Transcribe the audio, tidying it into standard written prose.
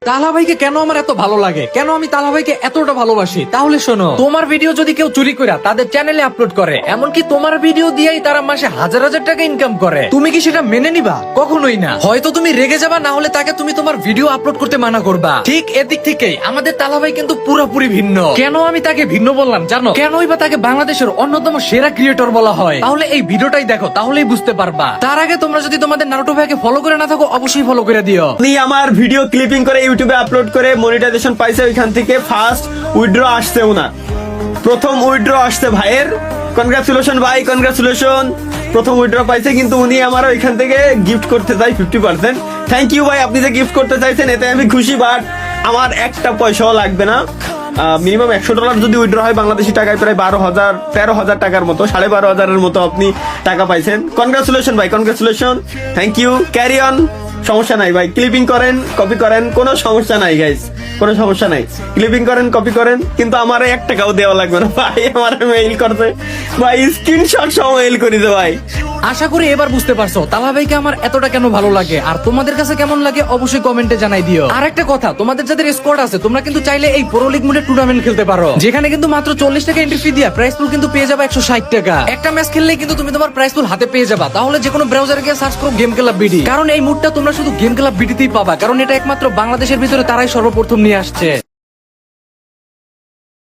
তালা ভাইকে কেন আমার এত ভালো লাগে, কেন আমি তালা ভাইকে এতটা ভালোবাসি, তাহলে শোনো। তোমার ভিডিও যদি কেউ চুরি করে তাদের চ্যানেলে আপলোড করে, এমনকি তোমার ভিডিও দিয়েই তারা মাসে হাজার হাজার টাকা ইনকাম করে, তুমি কি সেটা মেনে নিবা? কখনোই না। হয়তো তুমি রেগে যাবা, না হলে তাকে তুমি তোমার ভিডিও আপলোড করতে মানা করবা। ঠিক এদিক থেকেই আমাদের তালা ভাই কিন্তু পুরোপুরি ভিন্ন। কেন আমি তাকে ভিন্ন বললাম জানো? কেনই বা তাকে বাংলাদেশের অন্যতম সেরা ক্রিয়েটর বলা হয়? তাহলে এই ভিডিওটাই দেখো, তাহলেই বুঝতে পারবা। তার আগে তোমরা যদি তোমাদের নারুটো ভাইকে ফলো করে না থাকো, অবশ্যই ফলো করে দিও। উনি আমার ভিডিও ক্লিপিং করে ইউটিউবে আপলোড করে মনিটাইজেশন পাইছে, ওইখান থেকে ফার্স্ট উইথড্র আসছে ওনার, প্রথম উইথড্র আসছে ভাইয়ের। কনগ্রাচুলেশন ভাই, কনগ্রাচুলেশন, প্রথম উইথড্র পাইছে। কিন্তু উনি আমার ওইখান থেকে গিফট করতে চাই 50%। থ্যাংক ইউ ভাই, আপনি যে গিফট করতে চাইছেন এতে আমি খুশি, বাট আমার একটা পয়সাও লাগবে না। মিনিমাম $100 যদি উইথড্র হয় বাংলাদেশি টাকায় প্রায় 13,000 টাকার মতো, 12,500 মতো আপনি টাকা পাইছেন। কনগ্রাচুলেশন ভাই, congratulation, thank you, carry on. সমস্যা নাই ভাই, ক্লিপিং করেন, কপি করেন, কোনো সমস্যা নাই গাইস, কোনো সমস্যা নাই। ক্লিপিং করেন, কপি করেন, কিন্তু আমার 1 টাকাও দেওয়া লাগবে না ভাই। আমার মেইল করতে ভাই, স্ক্রিনশট সহ মেইল করি দে ভাই। আশা করি এবার বুঝতে পারছো তালা ভাইকে আমার এতটা কেন ভালো লাগে, আর তোমাদের কাছে কেমন লাগে অবশ্যই কমেন্টে জানাই দিও। আর একটা কথা, তোমাদের যাদের স্কোয়াড আছে তোমরা কিন্তু চাইলে এই প্রো লিগ মোডে টুর্নামেন্ট খেলতে পারো, যেখানে কিন্তু মাত্র 40 টাকা এন্ট্রি ফি দিয়া প্রাইস পুল কিন্তু পেয়ে যাবে 160 টাকা। একটা ম্যাচ খেললেই কিন্তু তুমি তোমার প্রাইস পুল হাতে পেয়ে যাবা। তাহলে যে কোনো ব্রাউজারে গিয়ে সার্চ করো গেম ক্লাব বিডি, কারণ এই মুডটা তোমরা শুধু গেম ক্লাব বিডিতেই পাবা, কারণ এটা একমাত্র বাংলাদেশের ভিতরে তারাই সর্বপ্রথম নিয়ে আসছে।